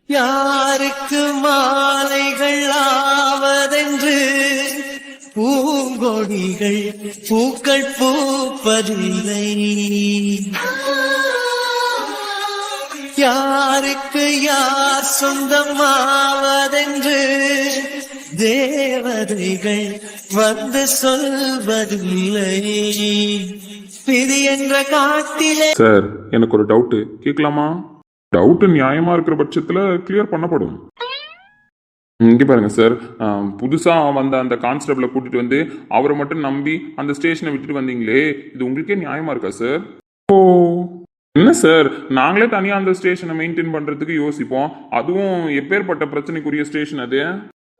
யாருக்கு மாலைகள் ஆவதென்று பூங்கொடிகள் பூக்கள் பூப்பதில்லை. யாருக்கு யார் சொந்தமாவதென்று தேவதைகள் வந்து சொல்வதில்லை. விதி என்ற காட்டிலே. சார், எனக்கு ஒரு டவுட்டு கேட்கலாமா? டவுட்டு நியாயமா இருக்கிற பட்சத்துல கிளியர் பண்ணப்படும். இங்கே பாருங்க சார், புதுசா வந்த அந்த கான்ஸ்டபிளை கூட்டிட்டு வந்து அவரை மட்டும் நம்பி அந்த ஸ்டேஷனை விட்டுட்டு வந்தீங்களே, இது உங்களுக்கே நியாயமா இருக்கா சார்? ஓ, என்ன சார், நாங்களே தனியா அந்த ஸ்டேஷனை மெயின்டைன் பண்றதுக்கு யோசிப்போம், அதுவும் எப்பேற்பட்ட பிரச்சனைக்குரிய ஸ்டேஷன் அது.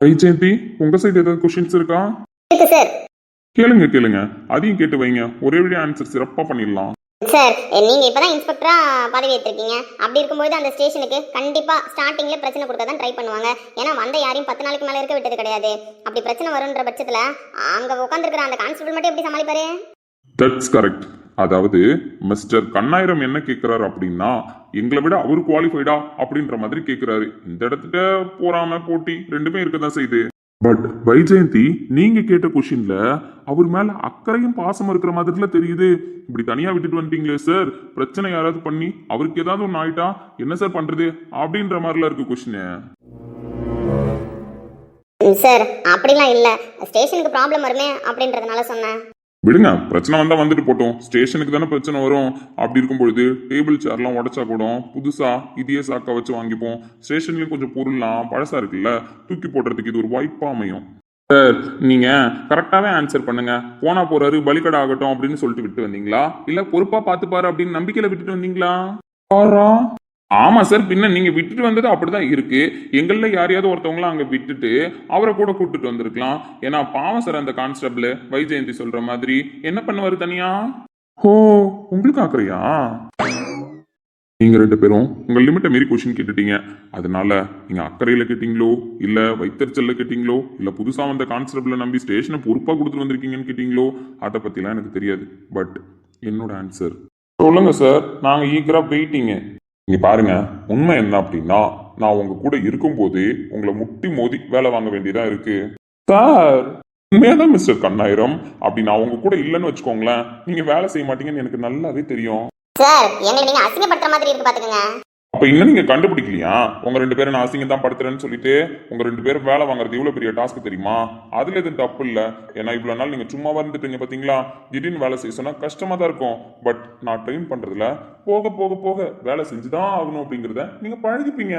வைஜெயந்தி, உங்க சைடு ஏதாவது கொஸ்டின்ஸ் இருக்கா? கேளுங்க கேளுங்க, அதையும் கேட்டு வைங்க, ஒரே வழி ஆன்சர் சிறப்பா பண்ணிடலாம். சார், நீங்க இப்பதான் இன்ஸ்பெக்டரா பதவி ஏற்றிருக்கீங்க. அப்படி இருக்கும்போது அந்த ஸ்டேஷனுக்கு கண்டிப்பா ஸ்டார்டிங்ல பிரச்சனை கொடுக்க தான் ட்ரை பண்ணுவாங்க. ஏன்னா வந்த யாரையும் 10 நாளைக்கு மேல இருக்க விட்டது கிடையாது. அப்படி பிரச்சனை வரும்ன்ற பட்சத்துல அங்க உட்காந்துருக்கிற அந்த கான்ஸ்டபிள் மட்டும் எப்படி சமாளிப்பாரு? That's correct. அதாவது மிஸ்டர் கண்ணாயிரம் என்ன கேட்கிறாரு அப்படின்னா, எங்களை விட அவரு குவாலிஃபைடா அப்படின்ற மாதிரி கேட்கிறாரு. இந்த இடத்துல போறாம போட்டி ரெண்டுமே இருக்கதான் செய்யுது. பட் வைஜெயந்தி, நீங்க கேட்ட கொஸ்டின்ல அவர் மேல அக்கறையும் பாசம் இருக்கிற மாதிரில தெரியுது. இப்படி தனியா விட்டுட்டு வந்துட்டீங்களே சார், பிரச்சனை யாராவது பண்ணி அவருக்கு ஏதாவது ஒன்று ஆயிட்டா என்ன சார் பண்றது அப்படின்ற மாதிரிலாம் இருக்கு கொஸ்டின். சார், அப்படிலாம் இல்ல, ஸ்டேஷனுக்கு ப்ராப்ளம் வருமே அப்படின்றதுனால சொன்னேன். விடுங்க, பிரச்சனை வந்தா வந்துட்டு போட்டோம், ஸ்டேஷனுக்கு தானே பிரச்சனை வரும். அப்படி இருக்கும் பொழுது டேபிள் சேர்லாம் உடச்சா கூட புதுசா இதையே சாக்கா வச்சு வாங்கிப்போம். ஸ்டேஷன்லயும் கொஞ்சம் பொருள்லாம் பழசா இருக்குல்ல, தூக்கி போடுறதுக்கு இது ஒரு வாய்ப்பா அமையும். சார், நீங்க கரெக்டாவே ஆன்சர் பண்ணுங்க. போனா போறாரு, பலிக்கடை ஆகட்டும் அப்படின்னு சொல்லிட்டு விட்டு வந்தீங்களா, இல்ல பொறுப்பா பாத்துப்பாரு அப்படின்னு நம்பிக்கையில விட்டுட்டு வந்தீங்களா? ஆமா சார், பின்ன நீங்க விட்டுட்டு வந்தது அப்படிதான் இருக்கு. எங்கள யாரையாவது ஒருத்தவங்கள அங்க விட்டுட்டு அவரை கூட கூப்பிட்டு வந்திருக்கலாம். ஏன்னா பாவம் சார் அந்த கான்ஸ்டபிள். வைஜெயந்தி சொல்ற மாதிரி என்ன பண்ணுவாரு தனியா? ஓ, உங்களுக்கு ஆக்குறியா? நீங்க ரெண்டு பேரும் உங்க லிமிட்டை மீறி கொஸ்டின் கேட்டுட்டீங்க. அதனால நீங்க அக்கறையில கேட்டீங்களோ, இல்ல வைத்தறிச்சல்ல கேட்டீங்களோ, இல்ல புதுசா வந்த கான்ஸ்டபிளை நம்பி ஸ்டேஷனை பொறுப்பா கொடுத்துட்டு வந்திருக்கீங்கன்னு கேட்டீங்களோ, அதை பத்திலாம் எனக்கு தெரியாது. பட் என்னோட ஆன்சர் சொல்லுங்க சார், நாங்க ஈக்கரா போயிட்டீங்க. இங்க பாருங்க, உண்மை என்ன அப்படின்னா, நான் உங்க கூட இருக்கும்போது உங்களை முட்டி மோதி வேலை வாங்க வேண்டியதா இருக்கு சார். உண்மையாதான் மிஸ்டர் கண்ணாயிரம், அப்படி நான் உங்க கூட இல்லைன்னு வச்சுக்கோங்களேன், நீங்க வேலை செய்ய மாட்டீங்கன்னு எனக்கு நல்லாவே தெரியும். சார், எங்களை நீங்க அசிங்கப்படுத்துற மாதிரி இருக்கு பாத்துக்கங்க. அப்ப இன்னும் நீங்க கண்டுபிடிக்கலையா? உங்க ரெண்டு பேரும் நான் அசிங்கம் தான் படுத்துறேன்னு சொல்லிட்டு உங்க ரெண்டு பேரும் வேலை வாங்குறது எவ்வளவு பெரிய டாஸ்க் தெரியுமா? அதுல எதுவும் தப்பு இல்ல. ஏன்னா இவ்வளவு நாள் நீங்க சும்மாவா இருந்துட்டீங்க பாத்தீங்களா? திடீர்னு வேலை செய்ய சொன்னா கஷ்டமா தான் இருக்கும். பட் நான் ட்ரெயின் பண்றதுல போக போக போக வேலை செஞ்சுதான் ஆகணும் அப்படிங்கறத நீங்க பழகிப்பீங்க.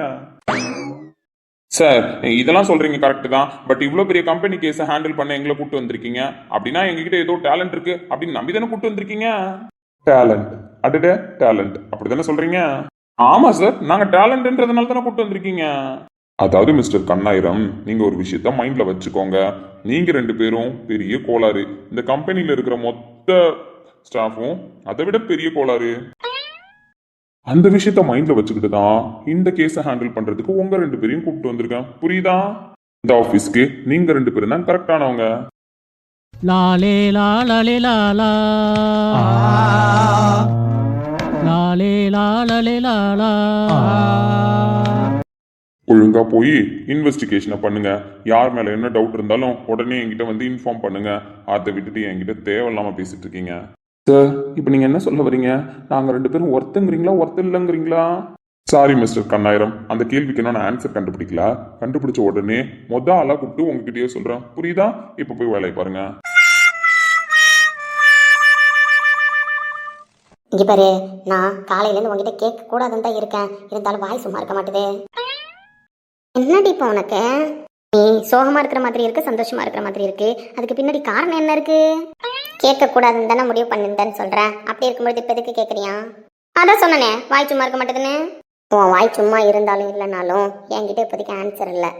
சார், இதெல்லாம் சொல்றீங்க கரெக்ட் தான். பட் இவ்வளவு பெரிய கம்பெனி கேஸை ஹேண்டில் பண்ண எங்களை கூட்டு வந்திருக்கீங்க அப்படின்னா எங்ககிட்ட ஏதோ டேலண்ட் இருக்கு அப்படின்னு நம்பி தானே கூட்டு வந்திருக்கீங்க. டேலண்ட்? அடடே, டேலண்ட் அப்படிதானே சொல்றீங்க? ஆமா சார், நாங்க டேலண்ட்ன்றதுனால தானே கூட்டு வந்திருக்கீங்க. அதாவது மிஸ்டர் கண்ணாயிரம், நீங்க ஒரு விஷயத்த மைண்ட்ல வச்சுக்கோங்க. நீங்க ரெண்டு பேரும் பெரிய கோளாறு. இந்த கம்பெனில இருக்கிற மொத்த ஸ்டாஃபும் அதை விட பெரிய கோளாறு. அந்த விஷயத்த மைண்ட்ல வச்சுக்கிட்டு தான் இந்த கேஸை ஹேண்டில் பண்றதுக்கு உங்க ரெண்டு பேரையும் கூப்பிட்டு வந்திருக்கேன். புரியுதா? இந்த ஆபீஸ்க்கு நீங்க ரெண்டு பேரும் தான் கரெக்டானவங்க. லாலே லாலே லாலா லாலே லாலே லாலா. ஒழுங்கா போய் இன்வெஸ்டிகேஷனை பண்ணுங்க. யார் மேல என்ன டவுட் இருந்தாலும் உடனே என்கிட்ட வந்து இன்ஃபார்ம் பண்ணுங்க. அதை விட்டுட்டு என்கிட்ட தேவையில்லாம பேசிட்டு இருக்கீங்க. சார், இப்போ நீங்க என்ன சொல்ல வரீங்க? நாங்க ரெண்டு பேரும் ஒருத்தங்கிறீங்களா, ஒருத்தர் இல்லைங்கிறீங்களா? சாரி மிஸ்டர் கண்ணாயிரம், அந்த கேள்விக்கு நான் ஆன்சர் கண்டுபிடிக்கல. கண்டுபிடிச்ச உடனே ஆளா கூப்பிட்டு உங்ககிட்டயே சொல்றேன். புரியுதா? இப்ப போய் வேலையை பாருங்க. இங்க பாரு, நான் காலையில இருந்து உங்ககிட்ட கேட்க கூடாதுன்னு தான் இருக்கேன். இருந்தாலும் வாய் சும்மா இருக்க மாட்டேது. என்னடி இப்போ உனக்கு? நீ சோகமா இருக்கிற மாதிரி இருக்கு, சந்தோஷமா இருக்கிற மாதிரி இருக்கு. அதுக்கு பின்னாடி காரணம் என்ன இருக்கு? கேட்க கூடாதுன்னு தானே முடிவு பண்ணிருந்தேன்னு சொல்றேன். அப்படி இருக்கும்போது இப்ப எதுக்கு கேக்குறியா? அதான் சொன்னனே, வாய் சும்மா இருக்க மாட்டேதுன்னு. உன் வாய் சும்மா இருந்தாலும் இல்லைனாலும் என்கிட்ட இப்போதைக்கு ஆன்சர் இல்லை.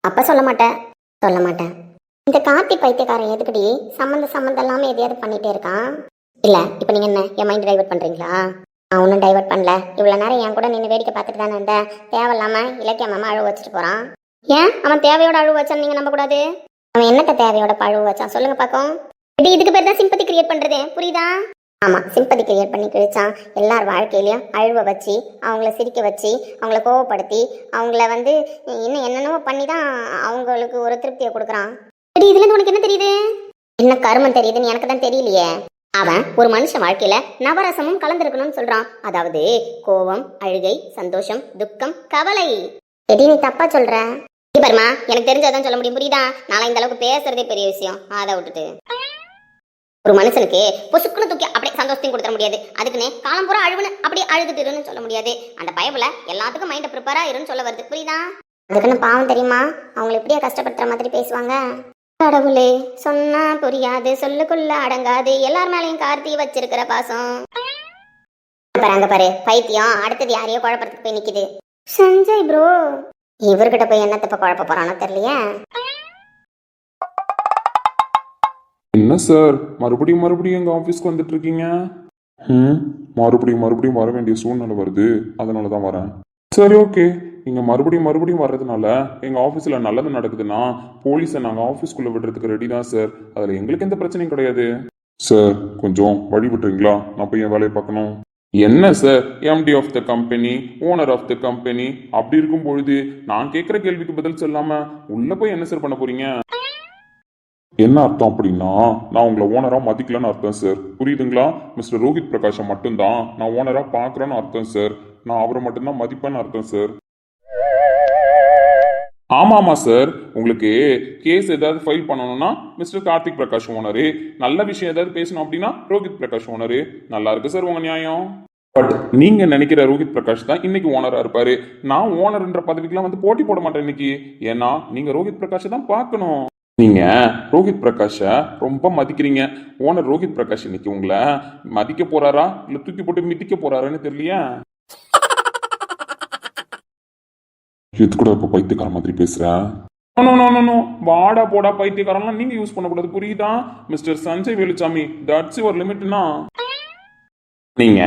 அப்ப சொல்ல மாட்டேன். இந்த கார்த்தி பைத்தியக்காரன் எதுக்கடி சம்மந்தம் இல்லாம எதையாவது பண்ணிட்டே இருக்கான்? இல்ல, இப்ப நீங்க என்ன என் மைண்ட் டைவர்ட் பண்றீங்களா? நான் ஒன்னும் டைவர்ட் பண்ணல. இவ்வளவு நேரம் என் கூட நின்று வேடிக்கை பார்த்துட்டு தானே இருந்தேன். தேவையில்லாம இலக்கிய மாமா அழுவ வச்சுட்டு போறான். ஏன் அவன் தேவையோட அழுவ வச்சான்னு நீங்க நம்ப கூடாது? அவன் என்னத்த தேவையோட அழுவ வச்சான் சொல்லுங்க பாக்கும். இதுக்கு பேர் தான் சிம்பத்தி கிரியேட் பண்றது, புரியுதா? ஆமா, சிம்பதி கிரியேட் பண்ணி கிழிச்சான். எல்லார் வாழ்க்கையிலயும் அழுவ வச்சு, அவங்கள சிரிக்க வச்சு, அவங்கள கோவப்படுத்தி, அவங்கள இன்னும் என்னென்னவோ பண்ணி தான் அவங்களுக்கு ஒரு திருப்தியை கொடுக்குறான். சரி, இதுல இருந்து உனக்கு என்ன தெரியுது? என்ன கருமம் தெரியுதுன்னு எனக்கு தான் தெரியலையே. அவன் ஒரு மனுஷன் வாழ்க்கையில நவரசமும் கலந்துருக்கணும்னு சொல்றான். அதாவது கோபம், அழுகை, சந்தோஷம், துக்கம், கவலை. எடி நீ தப்பா சொல்ற. பாருமா, எனக்கு தெரிஞ்சதான் சொல்ல முடியும், புரியுதா? நான் இந்த அளவுக்கு பேசுறதே பெரிய விஷயம். அதை விட்டுட்டு ஒரு மனுஷனுக்கு பொசுக்குன்னு தூக்கி அப்படியே சந்தோஷத்தையும் கொடுத்துட முடியாது. அதுக்குன்னு காலம் பூரா அழுவுன்னு அப்படியே அழுதுட்டு சொல்ல முடியாது. அந்த பயப்புல எல்லாத்துக்கும் மைண்ட் ப்ரிப்பேரா இருன்னு சொல்ல வருது, புரியுதா? அதுக்குன்னு பாவம் தெரியுமா, அவங்களை எப்படியா கஷ்டப்படுத்துற மாதிரி பேசுவாங்க. கடவுளே, சொன்னா புரியாது, சொல்லுக்குள்ள அடங்காது, எல்லார் மேலையும் கார்த்தி வச்சிருக்கிற பாசம். அங்க பாரு, பைத்தியம் அடுத்தது யாரையோ குழப்பறதுக்கு போய் நிக்குது. சஞ்சய் ப்ரோ, இவர்கிட்ட போய் என்னத்த இப்ப குழப்ப போறானோ தெரியலையே. என்ன சார், மறுபடியும் எங்க ஆபீஸ்க்கு வந்துட்டு இருக்கீங்க? மறுபடியும் வர வேண்டிய சூழ்நிலை வருது, அதனால தான் வரேன். சரி, ஓகே. நீங்க மறுபடியும் வர்றதுனால எங்க ஆபீஸ்ல நல்லது நடக்குதுன்னா போலீஸை நாங்க ஆபீஸ்க்குள்ள விடுறதுக்கு ரெடி தான் சார். அதுல எங்களுக்கு எந்த பிரச்சனையும் கிடையாது. சார், கொஞ்சம் வழி விட்டுறீங்களா? நான் போய் என் வேலையை பார்க்கணும். என்ன sir, MD of the company, owner of the company அப்படி இருக்கும் பொழுது நான் கேட்குற கேள்விக்கு பதில் சொல்லாம உள்ள போய் என்ன சார் பண்ண போறீங்க? என்ன அர்த்தம் அப்படின்னா, நான் உங்களை ஓனரா மதிக்கலன்னு அர்த்தம் சார். புரியுதுங்களா? மிஸ்டர் ரோஹித் பிரகாஷை மட்டும்தான் நான் ஓனரா பாக்குறேன்னு அர்த்தம் சார். நான் அவரை மட்டும்தான் மதிப்பேன்னு அர்த்தம் சார். ஆமாமா சார், உங்களுக்கு கேஸ் ஏதாவது ஃபைல் பண்ணணும்னா மிஸ்டர் கார்த்திக் பிரகாஷ் ஓனரு, நல்ல விஷயம் ஏதாவது பேசணும் அப்படின்னா ரோஹித் பிரகாஷ் ஓனரு. நல்லா இருக்கு சார் உங்க நியாயம். பட் நீங்க நினைக்கிற ரோஹித் பிரகாஷ் தான் இன்னைக்கு ஓனரா இருப்பாரு. நான் ஓனர்ன்ற பதவிக்கெல்லாம் போட்டி போட மாட்டேன் இன்னைக்கு. ஏன்னா நீங்க ரோஹித் பிரகாஷை தான் பார்க்கணும். நீங்க ரோஹித் பிரகாஷ ரொம்ப மதிக்கிறீங்க. ஓனர் ரோஹித் பிரகாஷ் இன்னைக்கு உங்களை மதிக்க போறாரா இல்ல தூக்கி போட்டு மிதிக்க போறாரான்னு தெரியலையா? இது கூட இப்ப பைத்தியக்கார மாதிரி பேசுற. வாடா போடா பைத்தியக்காரன்லாம் நீங்க யூஸ் பண்ணக்கூடாது, புரியுதா? Mister Sanjay Velusamy, that's your லிமிட்னா. நீங்க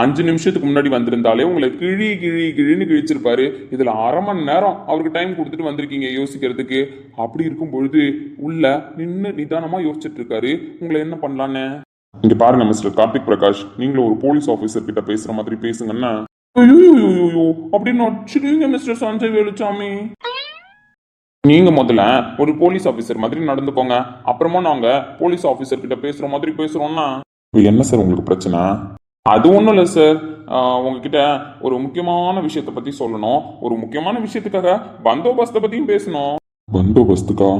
5 நிமிஷத்துக்கு முன்னாடி வந்திருந்தாலே உங்களை கிழின்னு கிழிச்சிருப்பாரு. இதுல அரை மணி நேரம் அவருக்கு டைம் கொடுத்துட்டு வந்திருக்கீங்க யோசிக்கிறதுக்கு. அப்படி இருக்கும் பொழுது உள்ள நின்று நிதானமா யோசிச்சுட்டு இருக்காரு உங்களை என்ன பண்ணலான்னு. இங்க பாருங்க மிஸ்டர் கார்த்திக் பிரகாஷ், நீங்களும் ஒரு போலீஸ் ஆபீசர் கிட்ட பேசுற மாதிரி பேசுங்கன்னா. அப்படின்னு வச்சிருக்கீங்க மிஸ்டர் சஞ்சய் வேலுச்சாமி. நீங்க முதல்ல ஒரு போலீஸ் ஆபீசர் மாதிரி நடந்துக்கோங்க. அப்புறமா நாங்க போலீஸ் ஆபீசர் கிட்ட பேசுற மாதிரி பேசுறோம்னா என்ன சார் உங்களுக்கு பிரச்சனை? அது ஒன்றும் இல்லை சார், உங்ககிட்ட ஒரு முக்கியமான விஷயத்தை பற்றி சொல்லணும். ஒரு முக்கியமான விஷயத்துக்காக பந்தோபஸ்தை பற்றியும் பேசணும். பந்தோபஸ்துக்கா?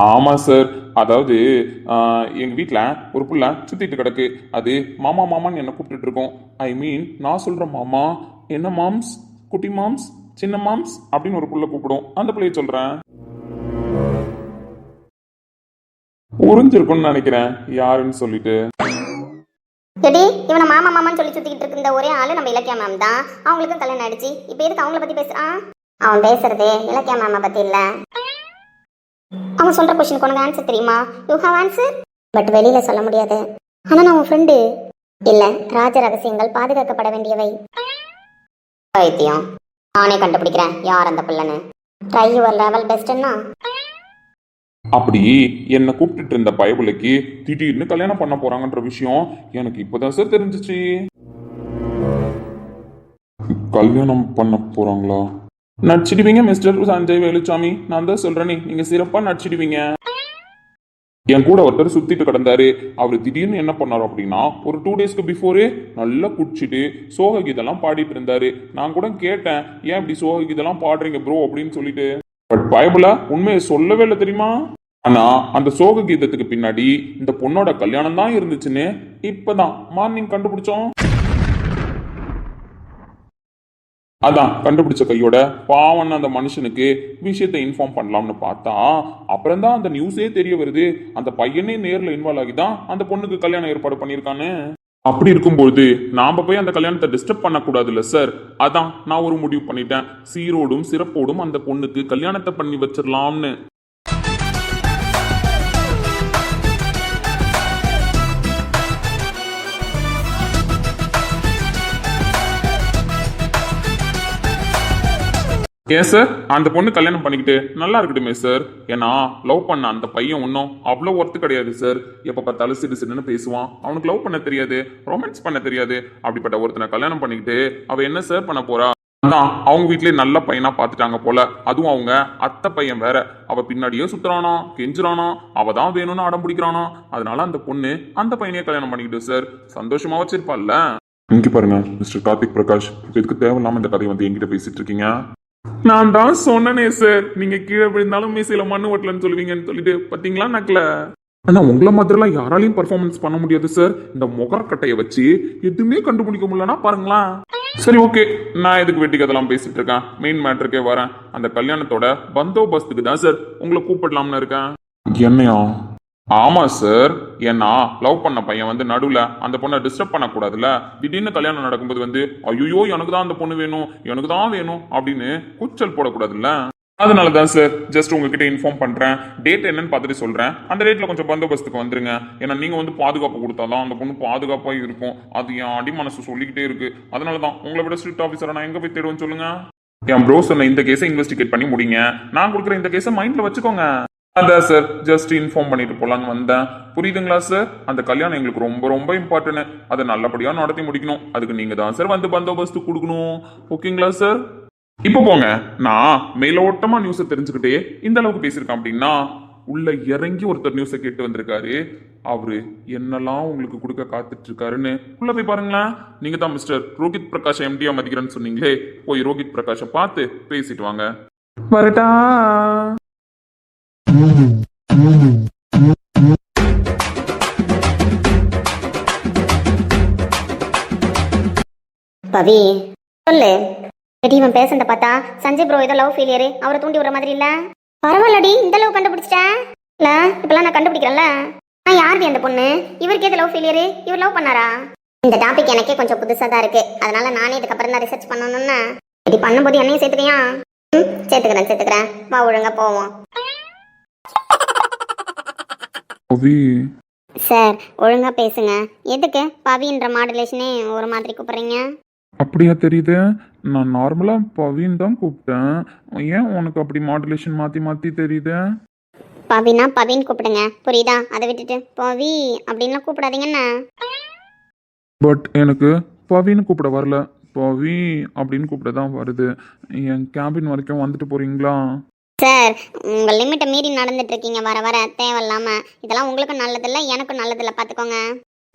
ஆமாம் சார், அதாவது எங்கள் வீட்டில் ஒரு புள்ள சுற்றிட்டு கிடக்கு. அது மாமான்னு என்னை கூப்பிட்டுட்டு இருக்கோம். ஐ மீன், நான் சொல்கிற மாமா என்ன மாம்ஸ், குட்டி மாம்ஸ், சின்ன மாம்ஸ் அப்படின்னு ஒரு புள்ள கூப்பிடும். அந்த பிள்ளைய சொல்கிறேன். புரிஞ்சிருக்கும்னு நினைக்கிறேன் யாருன்னு சொல்லிட்டு. எடி, இவனை மாமான்னு சொல்லி சுத்திக்கிட்டு இருக்க இந்த ஒரே ஆளு நம்ம இலக்கியா மேம் தான். அவங்களுக்கும் கல்யாணம் ஆயிடுச்சு. இப்ப எதுக்கு அவங்கள பத்தி பேசுறான்? அவன் பேசுறதே இலக்கியா மேம பத்தி இல்ல. அவன் சொல்ற கொஸ்டினுக்கு உனக்கு ஆன்சர் தெரியுமா? யூ ஹேவ் ஆன்சர், பட் வெளியில சொல்ல முடியாது. ஆனா நான் உன் ஃப்ரெண்டு இல்ல. ராஜ ரகசியங்கள் பாதுகாக்கப்பட வேண்டியவை. பைத்தியம், நானே கண்டுபிடிக்கிறேன் யார் அந்த பிள்ளைன்னு. ட்ரை யுவர் லெவல் பெஸ்ட்னா. அப்படி என்னை கூப்பிட்டு இருந்த பயபுலைக்கு திடீர்னு கல்யாணம் பண்ண போறாங்கன்ற விஷயம் எனக்கு இப்பதான் சார் தெரிஞ்சிச்சு. கல்யாணம் பண்ண போறாங்களா? நடிச்சிடுவீங்க மிஸ்டர் சஞ்சய் வேலுச்சாமி, நான் தான் சொல்றேனே, நீங்க சிறப்பா நடிச்சிடுவீங்க. என் கூட ஒருத்தர் சுத்திட்டு கிடந்தாரு. அவரு திடீர்னு என்ன பண்ணாரு அப்படின்னா, ஒரு 2 டேஸ்க்கு பிஃபோரே நல்லா குடிச்சிட்டு சோக கீதெல்லாம் பாடிட்டு இருந்தாரு. நான் கூட கேட்டேன், ஏன் இப்படி சோக கீதெல்லாம் பாடுறீங்க ப்ரோ அப்படின்னு சொல்லிட்டு. பட் பயபுல உண்மையை சொல்லவே இல்லை தெரியுமா? ஆனா அந்த சோக கீதத்துக்கு பின்னாடி இந்த பொண்ணோட கல்யாணம் தான் இருந்துச்சுன்னு இப்பதான் மார்னிங் கண்டுபிடிச்சோம். அதான் கண்டுபிடிச்ச கையோட பாவன் அந்த மனுஷனுக்கு விஷயத்தை இன்ஃபார்ம் பண்ணலாம்னு பார்த்தா அப்புறம் தான் அந்த நியூஸே தெரிய வருது. அந்த பையனே நேர்ல இன்வால்வ் ஆகிதான் அந்த பொண்ணுக்கு கல்யாணம் ஏற்பாடு பண்ணியிருக்கான்னு. அப்படி இருக்கும்போது நாம போய் அந்த கல்யாணத்தை டிஸ்டர்ப் பண்ணக்கூடாதுல்ல சார். அதான் நான் ஒரு முடிவு பண்ணிட்டேன், சீரோடும் சிறப்போடும் அந்த பொண்ணுக்கு கல்யாணத்தை பண்ணி வச்சிடலாம்னு. ஏன் சார் அந்த பொண்ணு கல்யாணம் பண்ணிக்கிட்டு நல்லா இருக்கட்டுமே சார். ஏன்னா லவ் பண்ண அந்த பையன் ஒன்றும் அவ்வளோ ஒர்த்து கிடையாது சார். எப்போ பார்த்தாலும் சிறு சிறுன்னு பேசுவான். அவனுக்கு லவ் பண்ண தெரியாது, ரொமான்ஸ் பண்ண தெரியாது. அப்படிப்பட்ட ஒருத்தனை கல்யாணம் பண்ணிக்கிட்டு அவ என்ன சார் பண்ண போறா? அதான் அவங்க வீட்லயே நல்ல பையனா பார்த்துட்டாங்க போல. அதுவும் அவங்க அத்தை பையன் வேற. அவ பின்னாடியே சுத்துறானா, கெஞ்சுறானா, அவ தான் வேணும்னு அடம் பிடிக்கிறானா. அதனால அந்த பொண்ணு அந்த பையனையே கல்யாணம் பண்ணிக்கிட்டு சார் சந்தோஷமா வச்சிருப்பாள்ல. இங்க பாருங்க மிஸ்டர் கார்த்திக் பிரகாஷ், இதுக்கு தேவையில்லாம இந்த கதையை வந்து என்கிட்ட பேசிட்டு இருக்கீங்க. நான் தான் சொன்னனே சார், நீங்க கீழே விழுந்தாலும் மீசையில மண்ணு ஓட்டலன்னு சொல்லுவீங்கன்னு சொல்லிட்டு பாத்தீங்களா நக்கல. ஆனா உங்களை மாதிரிலாம் யாராலையும் பர்ஃபார்மன்ஸ் பண்ண முடியாது சார். இந்த முகரக்கட்டையை வச்சு எதுவுமே கண்டுபிடிக்க முடியலன்னா பாருங்களா. சரி ஓகே, நான் எதுக்கு வெட்டி கதெல்லாம் பேசிட்டு இருக்கேன், மெயின் மேட்டருக்கே வரேன். அந்த கல்யாணத்தோட பந்தோபஸ்துக்கு தான் சார் உங்களை கூப்பிடலாம்னு இருக்கேன். என்னையா? ஆமா சார், ஏன்னா லவ் பண்ண பையன் வந்து நடுவுல அந்த பொண்ணை டிஸ்டர்ப் பண்ணக்கூடாதுல்ல. திடீர்னு கல்யாணம் நடக்கும்போது வந்து ஐயோ எனக்கு தான் அந்த பொண்ணு வேணும், எனக்கு தான் வேணும் அப்படின்னு கூச்சல் போடக்கூடாதுல்ல. அதனாலதான் சார் ஜஸ்ட் உங்ககிட்ட இன்ஃபார்ம் பண்றேன். டேட் என்னன்னு பார்த்துட்டு சொல்றேன். அந்த டேட்ல கொஞ்சம் பந்தோபஸ்துக்கு வந்துருங்க. ஏன்னா நீங்க வந்து பாதுகாப்பு கொடுத்தாதான் அந்த பொண்ணு பாதுகாப்பா இருக்கும். அது என் அடி மனசு சொல்லிக்கிட்டே இருக்கு. அதனாலதான் உங்களை விட ஸ்ட்ரிக்ட் ஆஃபீஸரை நான் எங்க போய் தேடுவேன்னு சொல்லுங்க. என் ப்ரோ சொன்ன இந்த கேஸை இன்வெஸ்டிகேட் பண்ணி முடிங்க. நான் கொடுக்குற இந்த கேஸை மைண்ட்ல வச்சுக்கோங்க. அதான் சார் ஜஸ்ட் இன்ஃபார்ம் பண்ணிட்டு போலான்னு வந்தேன். புரியுதுங்களா சார்? அந்த கல்யாணம் எங்களுக்கு ரொம்ப ரொம்ப இம்பார்ட்டன்ட். அதை நல்லபடியா நடத்தி முடிக்கணும். அதுக்கு நீங்க தான் சார் வந்து பந்தோபஸ்து கொடுக்கணும். ஓகேங்களா சார்? இப்போ போங்க. நான் மேலோட்டமா நியூஸை தெரிஞ்சுக்கிட்டே இந்த அளவுக்கு பேசியிருக்கேன் அப்படின்னா உள்ள இறங்கி ஒருத்தர் நியூஸை கேட்டு வந்திருக்காரு. அவரு என்னெல்லாம் உங்களுக்கு கொடுக்க காத்துட்டு இருக்காருன்னு உள்ள போய் பாருங்களேன். நீங்க தான் மிஸ்டர் ரோஹித் பிரகாஷ் எம்டியா மதிக்கிறேன்னு சொன்னீங்களே, போய் ரோஹித் பிரகாஷை பார்த்து பேசிட்டு வாங்க. வரட்டா? பவி சொல்லு. இவன் பேசுறத பார்த்தா சஞ்சய் ப்ரோ ஏதோ லவ் ஃபெயிலியர், அவரை தூண்டி விடுற மாதிரி இல்ல. பரவாயில்லடி, இந்த லவ் கண்டுபிடிச்சிட்டேன் இல்ல. இப்பெல்லாம் நான் கண்டுபிடிக்கிறேன்ல. நான் யாருடி அந்த பொண்ணு? இவருக்கு ஏதோ லவ் ஃபெயிலியர், இவர் லவ் பண்ணாரா? இந்த டாபிக் எனக்கே கொஞ்சம் புதுசா தான் இருக்கு. அதனால நானே இதுக்கப்புறம் தான் ரிசர்ச் பண்ணணும்னு. இப்படி பண்ணும்போது என்னையும் சேர்த்துக்கியா? சேர்த்துக்கிறேன். வா ஒழுங்கா போவோம். சார் ஒழுங்கா பேசுங்க. எதுக்கு பவின்ற மாடுலேஷனே ஒரு மாதிரி கூப்பிடுறீங்க? அப்படியா தெரியுது? நான் நார்மலா பவின்னு தான் கூப்பிட்டேன். ஏன் உனக்கு அப்படி மாடுலேஷன் மாத்தி மாத்தி தெரியுது? பவினா பவின்னு கூப்பிடுங்க, புரியுதா? அதை விட்டுட்டு பவி அப்படின்லாம் கூப்பிடாதீங்கண்ணா. பட் எனக்கு பவின்னு கூப்பிட வரல, பவி அப்படின்னு கூப்பிட தான் வருது. என் கேபின் வரைக்கும் வந்துட்டு போறீங்களா? சார் உங்கள் லிமிட்டை மீறி நடந்துட்டு இருக்கீங்க வர வர தேவையில்லாம. இதெல்லாம் உங்களுக்கும் நல்லதில்லை, எனக்கும் நல்லதில்லை, பார்த்துக்கோங்க.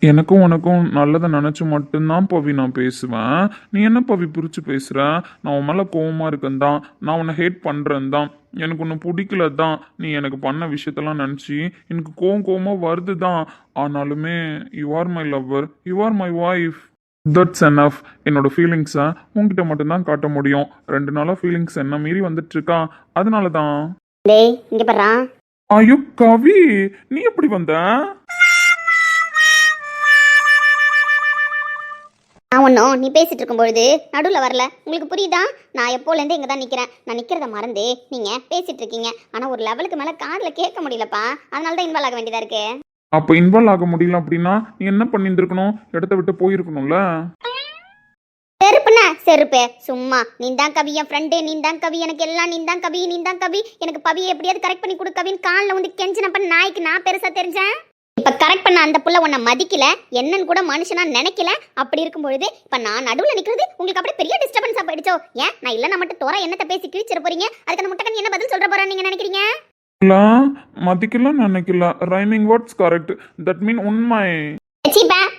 எனக்கும் உனக்கும் நல்லதை நினச்சி மட்டும்தான் பவி நான் பேசுவேன். நீ என்ன பவி பிரித்து பேசுகிற? நான் உன் மேலே கோவமாக இருக்கேன் தான், நான் உன்னை ஹேட் பண்ணுறேன் தான், எனக்கு ஒன்று பிடிக்கல தான். நீ எனக்கு பண்ண விஷயத்தெல்லாம் நினச்சி எனக்கு கோவமாக வருது தான். ஆனாலுமே you are my lover, you are my wife. That's enough. என்னோட ஃபீலிங்ஸை உங்ககிட்ட மட்டும்தான் காட்ட முடியும். 2 நாளாக ஃபீலிங்ஸ் என்ன மீறி வந்துட்டு இருக்கா. அதனால தான். டேய் இங்கே பாரா. ஐயோ கவி, நீ எப்படி வந்த? நான் ஒன்றும் நீ பேசிட்டு இருக்கும்பொழுது நடுவில் வரல. உங்களுக்கு புரியுதா? நான் எப்போலேருந்து இங்கே தான் நிற்கிறேன். நான் நிற்கிறத மறந்து நீங்கள் பேசிட்டு இருக்கீங்க. ஆனால் ஒரு லெவலுக்கு மேலே காதில் கேட்க முடியலப்பா. அதனால தான் இன்வால்வ் ஆக வேண்டியதாக இருக்கு. அப்போ இன்வால்வ் ஆக முடியல அப்படின்னா நீ என்ன பண்ணியிருந்துருக்கணும்? இடத்த விட்டு போயிருக்கணும்ல. செருப்புண்ணா செருப்பு சும்மா. நீ தான் கவி, என் ஃப்ரெண்டு நீ தான் கவி, எனக்கு எல்லாம் நீ தான் கவி, நீ தான் கவி, எனக்கு பவியை எப்படியாவது கரெக்ட் பண்ணி கொடு கவின்னு காலில் வந்து கெஞ்சினப்ப நாய்க்கு நான் பெருசாக தெரிஞ்சேன். இப்ப கரெக்ட் பண்ண அந்த புள்ள உன்னை மதிக்கல, என்னன்னு கூட மனுஷனா நினைக்கல. அப்படி இருக்கும் பொழுது இப்ப நான் நடுவுல நிக்கிறது உங்களுக்கு அப்படியே பெரிய டிஸ்டர்பன்ஸா போயிடுச்சோ? ஏன் நான் இல்ல நான் மட்டும் தோற என்னத்தை பேசி கிழிச்சிட போறீங்க? அதுக்கு அந்த முட்டைக்கன் என்ன பதில் சொல்ற போறான்னு நீங்க நினைக்கிறீங்க? இல்ல மதிக்கல நினைக்கல. Rhyming words correct. That mean உண்மை.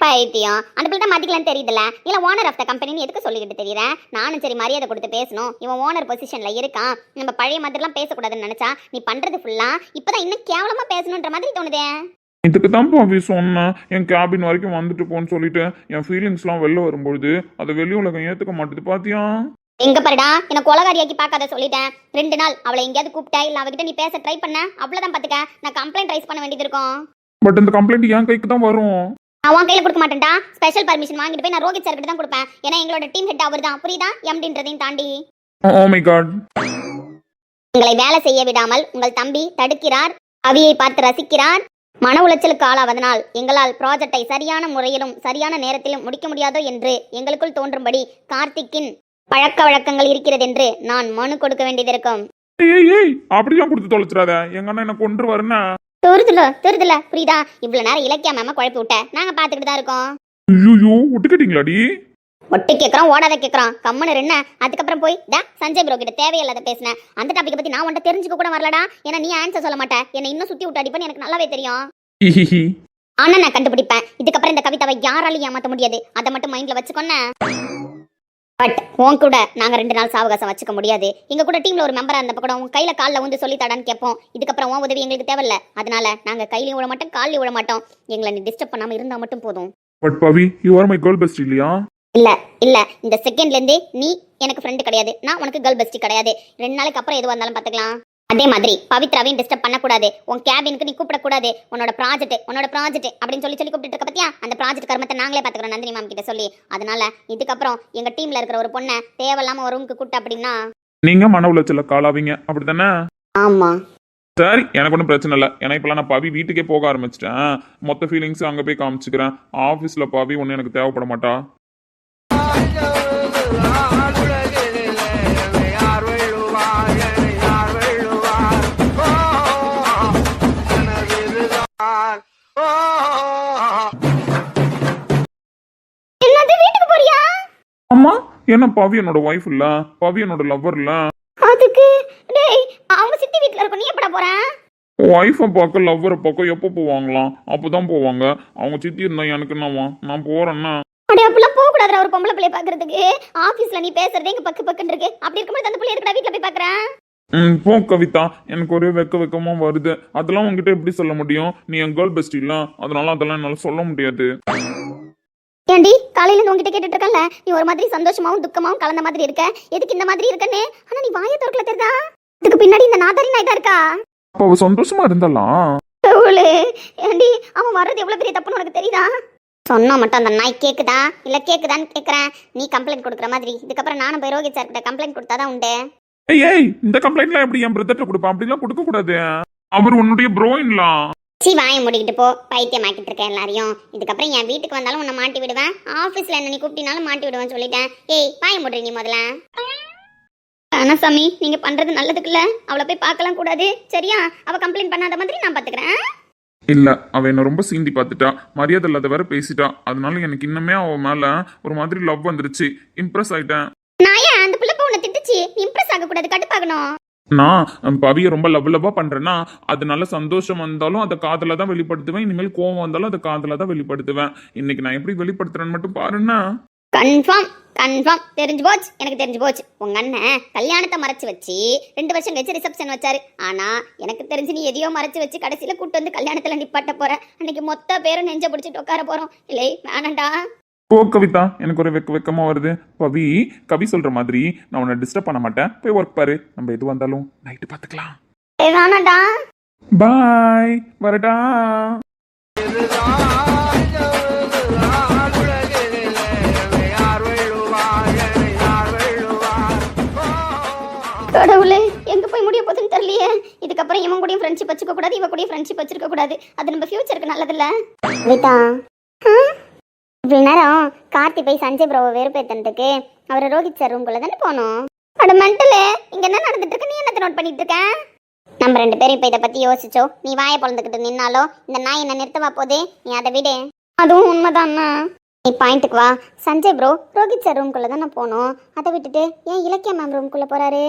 பைத்தியம். அந்த பிள்ளை தான் மதிக்கலன்னு தெரியுதுல. இல்ல ஓனர் ஆஃப் த கம்பெனின்னு எதுக்கு சொல்லிக்கிட்டு தெரியுறேன்? நானும் சரி மரியாதை கொடுத்து பேசணும். இவன் ஓனர் பொசிஷன்ல இருக்கான், நம்ம பழைய மாதிரிலாம் பேசக்கூடாதுன்னு நினைச்சா நீ பண்றது ஃபுல்லா இப்பதான் இன்னும் கேவலமா பேசணுன்ற மாதிரி தோணுதே. இதுக்கு தான் பவி சொன்னேன், என் கேபின் வரைக்கும் வந்துட்டு போன்னு சொல்லிட்டு. என் ஃபீலிங்ஸ்லாம் வெளில வரும்பொழுது அதை வெளி உலகம் ஏத்துக்க மாட்டேது. பாத்தியா? எங்க பாருடா, எனக்கு கொலகாரியாக்கி பார்க்காத சொல்லிட்டேன். 2 நாள் அவளை எங்கேயாவது கூப்பிட்டா இல்ல அவகிட்ட நீ பேச ட்ரை பண்ண, அவ்வளவுதான். பாத்துக்க, நான் கம்ப்ளைண்ட் ரைஸ் பண்ண வேண்டியது இருக்கும். பட் இந்த கம்ப்ளைண்ட் என் கைக்கு தான் வரும். நான் உன் கையில கொடுக்க மாட்டேன்டா. ஸ்பெஷல் பர்மிஷன் வாங்கிட்டு போய் நான் ரோஹித் சார் கிட்ட தான் கொடுப்பேன். ஏன்னா எங்களோட டீம் ஹெட் அவர் தான், புரியுதா? எம்டின்றதையும் தாண்டி. Oh my God. உங்களை வேலை செய்ய விடாமல் உங்கள் தம்பி தடுக்கிறார், அவியை பார்த்து ரசிக்கிறார். மன உளைச்சலுக்கு ஆளாவதனால் எங்களால் ப்ராஜெக்டை சரியான முறையிலும் சரியான நேரத்திலும் முடிக்க முடியாதோ என்று எங்களுக்குள் தோன்றும்படி கார்த்திக்கின் பழக்க வழக்கங்கள் இருக்கிறது என்று நான் மனு கொடுக்க வேண்டியது இருக்கும். ஏய் அப்படிலாம் கொடுத்து தொலைச்சிடாத, எங்க அண்ணன் என்ன கொன்றுவாருன்னா. தெரியுதுல புரியுதா? இவ்வளவு நேரம் இலக்கியா மேம குழப்பி விட்ட, நாங்க பாத்துக்கிட்டு தான் இருக்கோம். ஐயோ ஒட்டுக்கிட்டீங்களாடி? ஒட்டு கேக்குறோம் ஓடாத கேக்குறோம் கம்முன்னு என்ன. அதுக்கப்புறம் போய் சஞ்சய் ப்ரோ கிட்ட தேவையில்லாத பேசினேன். அந்த டாபிக் பத்தி நான் உன்ட்ட தெரிஞ்சுக்க கூட வரலடா. ஏன்னா நீ ஆன்சர் சொல்ல மாட்டேன், என்ன இன்னும் சுத்தி விட்டு அடிப்பேன்னு எனக்கு நல்லாவே தெரியும். ஆனா நான் கண்டுபிடிப்பேன். இதுக்கப்புறம் இந்த கவிதாவை யாராலையும் ஏமாத்த முடியாது, அதை மட்டும் மைண்ட்ல வச்சுக்கொன்ன. பட் உன் கூட நாங்க 2 நாள் சாவகாசம் வச்சுக்க முடியாது. எங்க கூட டீம்ல ஒரு மெம்பரா இருந்தப்ப கூட உன் கையில காலில் வந்து சொல்லி தடான்னு கேட்போம். இதுக்கப்புறம் உன் உதவி எங்களுக்கு தேவையில்ல. அதனால நாங்க கையிலையும் விட மாட்டோம், காலையும் விட மாட்டோம். எங்களை நீ டிஸ்டர்ப் பண்ணாம இருந்தா மட்டும் போதும். But Pavi, you are my girl best இல்லையா? இல்ல இந்த செகண்ட்ல இருந்தே நீ எனக்கு ஃப்ரெண்ட் கிடையாது, நான் உனக்கு கேர்ள் பெஸ்டி கிடையாது. 2 நாளைக்கு அப்புறம் எதுவாக இருந்தாலும் பாத்துக்கலாம். அதே மாதிரி பவித்ராவையும் டிஸ்டர்ப் பண்ணக்கூடாது. உன் கேபினுக்கு நீ கூப்பிடக்கூடாது. உன்னோட ப்ராஜெக்ட் அப்படின்னு சொல்லி கூப்பிட்டு இருக்க பத்தியா? அந்த ப்ராஜெக்ட் கர்மத்தை நாங்களே பாத்துக்கிறோம் நந்தினி மேம் கிட்ட சொல்லி. அதனால இதுக்கப்புறம் எங்க டீம்ல இருக்கிற ஒரு பொண்ணை தேவையில்லாம ஒரு ரூமுக்கு கூப்பிட்டு அப்படின்னா நீங்க மன உளைச்சல காலாவீங்க, அப்படித்தானே? ஆமா சரி, எனக்கு ஒன்றும் பிரச்சனை இல்லை. ஏன்னா இப்பெல்லாம் நான் பவி வீட்டுக்கே போக ஆரம்பிச்சிட்டேன். மொத்த ஃபீலிங்ஸ் அங்கே போய் காமிச்சுக்கிறேன். ஆஃபீஸ்ல பவி ஒன்றும் எனக்கு தேவைப்பட மாட்டா. அம்மா, என்ன பவி என்னோட ஒய்ஃப் இல்ல, பவி என்னோட லவ்வர் இல்ல. அதுக்கு டேய் அவங்க சித்தி வீட்ல இருக்க, நீ எப்படா போற? ஒய்ஃபை பார்க்க லவ்வரை பார்க்க எப்போ போவாங்களாம்? அப்போதான் போவாங்க. அவங்க சித்தி இருந்தா எனக்கு என்னவா? நான் போறேன்னா. அடே அப்பலாம் போக கூடாதுடா ஒரு பொம்பளை பிள்ளைய பாக்குறதுக்கு. ஆபீஸ்ல நீ பேசுறதே இங்க பக்கன்னு இருக்கு. அப்படி இருக்கும்போது அந்த பிள்ளை எதுக்குடா வீட்ல போய் பாக்குறேன்? போ கவிதா, எனக்கு ஒரே வெக்கமா வருது. அதெல்லாம் உங்ககிட்ட எப்படி சொல்ல முடியும்? நீ என் கேர்ள் பெஸ்ட் இல்ல, அதனால அதெல்லாம் என்னால சொல்ல முடியாது. ஏண்டி காலையில இருந்து உங்ககிட்ட கேட்டுட்டு இருக்கல, நீ ஒரு மாதிரி சந்தோஷமாவும் துக்கமாவும் கலந்த மாதிரி இருக்க. எதுக்கு இந்த மாதிரி இருக்கனே? ஆனா நீ வாயை திறக்கல தெரியுதா? இதுக்கு பின்னாடி இந்த நாதாரி நாய்தா இருக்கா. அப்ப அவ சந்தோஷமா இருந்தாலாம். ஏண்டி அவன் வர்றது எவ்வளவு பெரிய தப்புன்னு உனக்கு தெரியுதா? சொன்னா மட்டும் அந்த நாய் கேக்குதா இல்ல கேக்குதான்னு கேக்குறேன். நீ கம்ப்ளைண்ட் கொடுக்குற மாதிரி இதுக்கப்புறம் நானும் போய் ரோஹித் சார் கிட்ட கம்ப்ளைண்ட் கொடுத்தாதான் உண்டு. ஏய் இந்த கம்ப்ளைண்ட்லாம் எப்படி என் பிரதர்ட்ட கொடுப்பா? அப்படிலாம் கொடுக்க கூடாது. அவர் உன்னுடைய ப்ரோ இன்லாம். சி வாயை மூடிக்கிட்டு போ, பைத்தியம் ஆக்கிட்டு இருக்கேன் எல்லாரையும். இதுக்கப்புறம் என் வீட்டுக்கு வந்தாலும் உன்னை மாட்டி விடுவேன், ஆஃபீஸில் என்ன நீ கூப்பிட்டினாலும் மாட்டி விடுவேன்னு சொல்லிட்டேன். ஏய் வாயை மூடுறீ நீ முதல்ல. சாமி, நீங்க பண்றது நல்லதுக்குல்ல, அவளை போய் பார்க்கலாம் கூடாது சரியா? அவ கம்ப்ளைண்ட் பண்ணாத மாதிரி நான் பாத்துக்கிறேன். இல்ல, அவ என்ன ரொம்ப சீண்டி பார்த்துட்டா, மரியாதை இல்லாத வேற பேசிட்டா. அதனால எனக்கு இன்னுமே அவ மேல ஒரு மாதிரி லவ் வந்துருச்சு. இம்ப்ரெஸ் ஆயிட்டேன். நான் ஏன் அந்த பிள்ளை உன்னை திட்டுச்சு? நீ இம்ப்ரெஸ் ஆக கூடாது, கட்டுப்பாகணும். நான் பவிய ரொம்ப லவ்வா பண்றேன்னா அதனால சந்தோஷம் வந்தாலும் அதை காதல தான் வெளிப்படுத்துவேன். இனிமேல் கோவம் வந்தாலும் அதை காதல தான் வெளிப்படுத்துவேன். இன்னைக்கு நான் எப்படி வெளிப்படுத்துறேன்னு மட்டும் பாருன்னா. கன்ஃபார்ம் தெரிஞ்சு போச்சு, எனக்கு தெரிஞ்சு போச்சு. உங்க அண்ணன் கல்யாணத்தை மறைச்சு வச்சு 2 வருஷம் கழிச்சு ரிசப்ஷன் வச்சாரு. ஆனா எனக்கு தெரிஞ்சு நீ எதையோ மறைச்சு வச்சு கடைசியில கூட்டு வந்து கல்யாணத்துல நிப்பாட்ட போற. அன்னைக்கு மொத்த பேரும் நெஞ்ச பிடிச்சிட்டு உட்கார போறோம். இல்லை வேணாண்டா. ஓ கவிதா, எனக்கு ஒரு வெக்கமா வருது. பவி, கவி சொல்ற மாதிரி நான் உன்னை டிஸ்டர்ப் பண்ண மாட்டேன். போய் ஒர்க் பாரு. நம்ம எது வந்தாலும் நைட்டு பாத்துக்கலாம். வேணாண்டா. பாய், வரடா. கடவுளே, எங்க போய் முடிய போகுதுன்னு தெரியலையே. இதுக்கப்புறம் இவன் கூடயும் ஃப்ரெண்ட்ஷிப் வச்சுக்க கூடாது, இவ கூடயும் ஃப்ரெண்ட்ஷிப் வச்சிருக்க கூடாது. அது நம்ம ஃபியூச்சருக்கு நல்லதில்ல. கவிதா, இவ்வளவு நேரம் கார்த்தி போய் சஞ்சய் ப்ரோவை வெறுப்பேத்தனதுக்கு அவரை ரோஹித் சார் ரூம்குள்ள தானே போனோம். அட மெண்டலே, இங்க என்ன நடந்துட்டு இருக்கு? நீ என்னத்தை நோட் பண்ணிட்டு இருக்க? நம்ம 2 பேரும் இப்ப இதை பத்தி யோசிச்சோ. நீ வாயை பொழந்துக்கிட்டு நின்னாலோ இந்த நாய் என்ன நிறுத்தவா போதே? நீ அதை விடு. அதுவும் உண்மைதானா? நீ பாயிண்ட்டுக்கு வா. சஞ்சய் ப்ரோ ரோஹித் சார் ரூம்குள்ள தானே போனோம். அதை விட்டுட்டு ஏன் இலக்கியா மேம் ரூம்குள்ள போறாரு?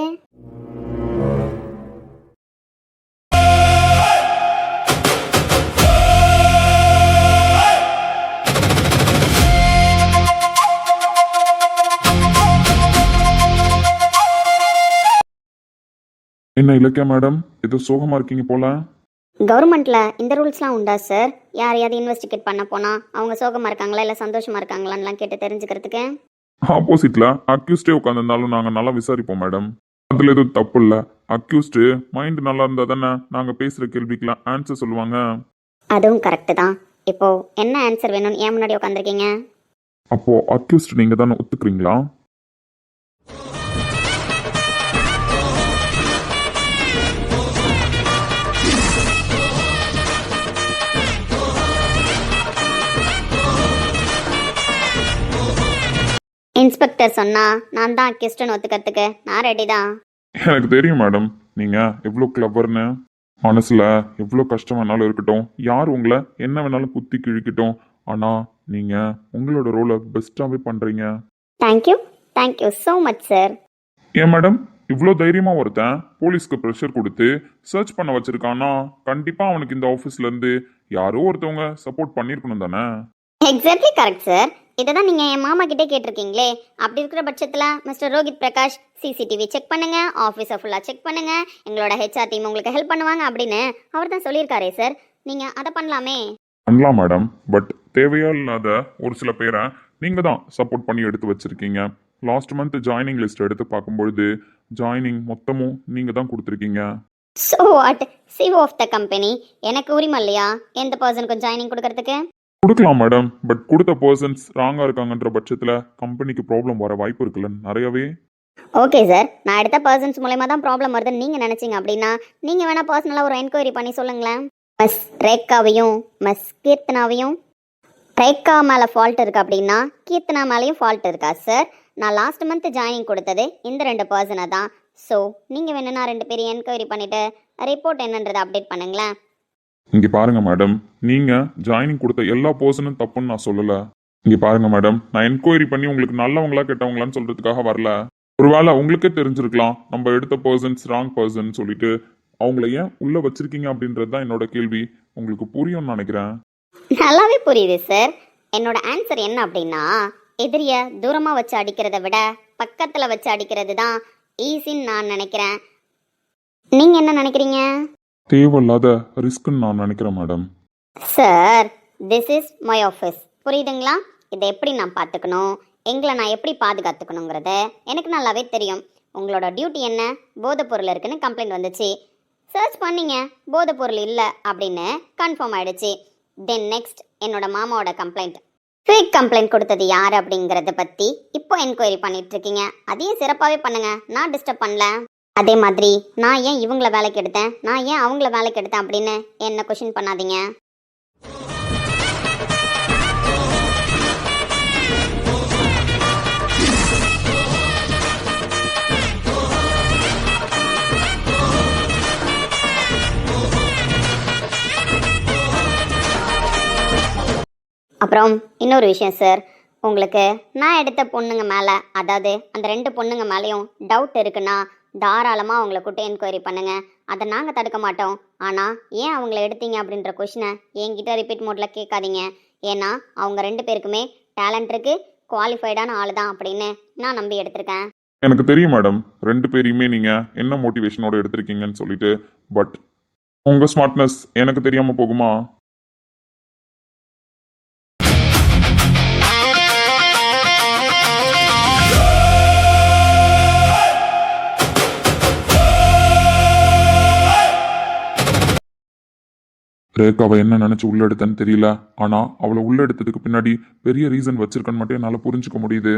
என்ன இலக்கியா மேடம், ஏதோ சோகமா இருக்கீங்க போல. கவர்மெண்ட்ல இந்த ரூல்ஸ்லாம் உண்டா சார்? யாரையாவது இன்வெஸ்டிகேட் பண்ண போனா அவங்க சோகமா இருக்காங்களா இல்ல சந்தோஷமா இருக்காங்களான்னு கேட்டு தெரிஞ்சுக்கிறதுக்கு. ஆப்போசிட்ல அக்யூஸ்டே உட்காந்துருந்தாலும் நாங்க நல்லா விசாரிப்போம் மேடம். அதுல எதுவும் தப்பு இல்ல. அக்யூஸ்டு மைண்ட் நல்லா இருந்தா தானே நாங்க பேசுற கேள்விக்கெல்லாம் ஆன்சர் சொல்லுவாங்க. அதுவும் கரெக்ட் தான். இப்போ என்ன ஆன்சர் வேணும்னு ஏன் முன்னாடி உட்காந்துருக்கீங்க? அப்போ அக்யூஸ்ட் நீங்க தானே ஒத்துக்கிறீங்களா? இன்ஸ்பெக்டர் இன்ஸ்பெக்டர் சொன்னா நான் தான் அக்யூஸ்ட்னு ஒத்துக்கிறதுக்கு நான் ரெடி தான். எனக்கு தெரியும் மேடம், நீங்க எவ்வளோ கிளவர்னு. மனசுல எவ்வளோ கஷ்டம் வேணாலும் இருக்கட்டும், யார் உங்களை என்ன வேணாலும் குத்தி கிழிக்கட்டும், ஆனா நீங்க உங்களோட ரோலை பெஸ்ட்டாவே பண்றீங்க. Thank you so much sir. ஏன் மேடம், இவ்வளோ தைரியமா ஒருத்தன் போலீஸ்க்கு ப்ரெஷர் கொடுத்து சர்ச் பண்ண வச்சிருக்கான்னா கண்டிப்பா அவனுக்கு இந்த ஆஃபீஸ்ல இருந்து யாரோ ஒருத்தவங்க சப்போர்ட் பண்ணியிருக்கணும் தானே? Exactly correct sir. இதை தான் நீங்கள் என் மாமா கிட்டே கேட்டிருக்கீங்களே. அப்படி இருக்கிற பட்சத்தில் mister Rohit Prakash CCTV check பண்ணுங்க, ஆஃபீஸை ஃபுல்லாக செக் பண்ணுங்க, எங்களோட ஹெச்ஆர் டீம் உங்களுக்கு ஹெல்ப் பண்ணுவாங்க அப்படின்னு அவர் தான் சொல்லியிருக்காரே சார். நீங்கள் அதை பண்ணலாமே. பண்ணலாம் மேடம், பட் தேவையா இல்லாத ஒரு சில பேரை நீங்க தான் சப்போர்ட் பண்ணி எடுத்து வச்சிருக்கீங்க. லாஸ்ட் மந்த் ஜாயினிங் லிஸ்ட் எடுத்து பார்க்கும்பொழுது ஜாயினிங் மொத்தமும் நீங்க தான் கொடுத்துருக்கீங்க. So what, CEO of the company, எனக்கு உரிமை இல்லையா எந்த பர்சனுக்கும் ஜாயினிங் கொடுக்கறதுக்கு? கொடுக்கலாம் மேடம், பட் கொடுத்த பர்சன்ஸ் ராங்கா இருக்காங்கன்ற பட்சத்தில் கம்பெனிக்கு ப்ராப்ளம் வர வாய்ப்பு இருக்குல்ல நிறையவே. ஓகே சார், நான் எடுத்த பர்சன்ஸ் மூலயமா தான் ப்ராப்ளம் வருதுன்னு நீங்கள் நினச்சிங்க அப்படின்னா நீங்கள் வேணால் பர்சனலாக ஒரு என்கொயரி பண்ணி சொல்லுங்களேன். மிஸ் ரேகாவையும் மிஸ் கீர்த்தனாவையும், ரேகா மேலே ஃபால்ட் இருக்குது அப்படின்னா கீர்த்தனா மேலேயும் ஃபால்ட் இருக்கா சார்? நான் லாஸ்ட் மந்த் ஜாயினிங் கொடுத்தது இந்த 2 பர்சனை தான். ஸோ நீங்கள் வேணும்னா 2 பேரையும் என்கொயரி பண்ணிவிட்டு ரிப்போர்ட் என்னன்றதை அப்டேட் பண்ணுங்களேன். இங்கே பாருங்க மேடம், நீங்க ஜாயினிங் கொடுத்த எல்லா பர்சனும் தப்புன்னு நான் சொல்லல. இங்கே பாருங்க மேடம், நான் என்கொயரி பண்ணி உங்களுக்கு நல்லவங்களா கெட்டவங்களான்னு சொல்றதுக்காக வரல. ஒருவேளை உங்களுக்கே தெரிஞ்சிருக்கலாம் நம்ம எடுத்த பர்சன்ஸ் ராங் பர்சன் சொல்லிட்டு அவங்கள ஏன் உள்ள வச்சிருக்கீங்க அப்படின்றது தான் என்னோட கேள்வி. உங்களுக்கு புரியும்னு நினைக்கிறேன். நல்லாவே புரியுது சார். என்னோட ஆன்சர் என்ன அப்படின்னா, எதிரிய தூரமாக வச்சு அடிக்கிறத விட பக்கத்தில் வச்சு அடிக்கிறது தான் ஈஸின்னு நான் நினைக்கிறேன். நீங்கள் என்ன நினைக்கிறீங்க? தேவையில்லாத ரிஸ்க்குன்னு நான் நினைக்கிறேன் madam. Sir, this is my office, புரியுதுங்களா? இதை எப்படி நான் பார்த்துக்கணும், எங்களை நான் எப்படி பாதுகாத்துக்கணுங்கிறத எனக்கு நல்லாவே தெரியும். உங்களோட டியூட்டி என்ன? போதைப் பொருள் இருக்குன்னு கம்ப்ளைண்ட் வந்துச்சு, சர்ச் பண்ணிங்க, போதைப் பொருள் இல்லை அப்படின்னு கன்ஃபார்ம் ஆயிடுச்சு. தென் நெக்ஸ்ட் என்னோட மாமாவோட கம்ப்ளைண்ட், ஃபேக் கம்ப்ளைண்ட் கொடுத்தது யார் அப்படிங்கிறத பற்றி இப்போ என்கொயரி பண்ணிட்டு இருக்கீங்க. அதையும் சிறப்பாகவே பண்ணுங்க, நான் டிஸ்டர்ப் பண்ணல. அதே மாதிரி நான் ஏன் இவங்கள வேலைக்கு எடுத்தேன், நான் ஏன் அவங்கள வேலைக்கு எடுத்தேன் அப்படின்னு என்ன கொஷின் பண்ணாதீங்க. அப்புறம் இன்னொரு விஷயம் சார், உங்களுக்கு நான் எடுத்த பொண்ணுங்க மேலே, அதாவது அந்த 2 பொண்ணுங்க மேலேயும் டவுட் இருக்குன்னா தாராளமாக அவங்கள கூட்டு என்கொயரி பண்ணுங்க, அதை நாங்கள் தடுக்க மாட்டோம். ஆனால் ஏன் அவங்கள எடுத்தீங்க அப்படின்ற கொஷினை என்கிட்ட ரிப்பீட் மோட்டில் கேட்காதீங்க. ஏன்னா அவங்க 2 பேருக்குமே டேலண்ட் இருக்கு, குவாலிஃபைடான ஆள் தான் அப்படின்னு நான் நம்பி எடுத்திருக்கேன். எனக்கு தெரியும் மேடம், 2 பேரையுமே நீங்க என்ன மோட்டிவேஷனோட எடுத்திருக்கீங்கன்னு சொல்லிட்டு, பட் உங்க ஸ்மார்ட்னஸ் எனக்கு தெரியாம போகுமா? ரேகாவை என்ன நினைச்சு உள்ள எடுத்தேன்னு தெரியல, ஆனா அவளை உள்ள எடுத்ததுக்கு பின்னாடி பெரிய ரீசன் வச்சிருக்கன்னு மட்டும் என்னால புரிஞ்சுக்க முடியுது.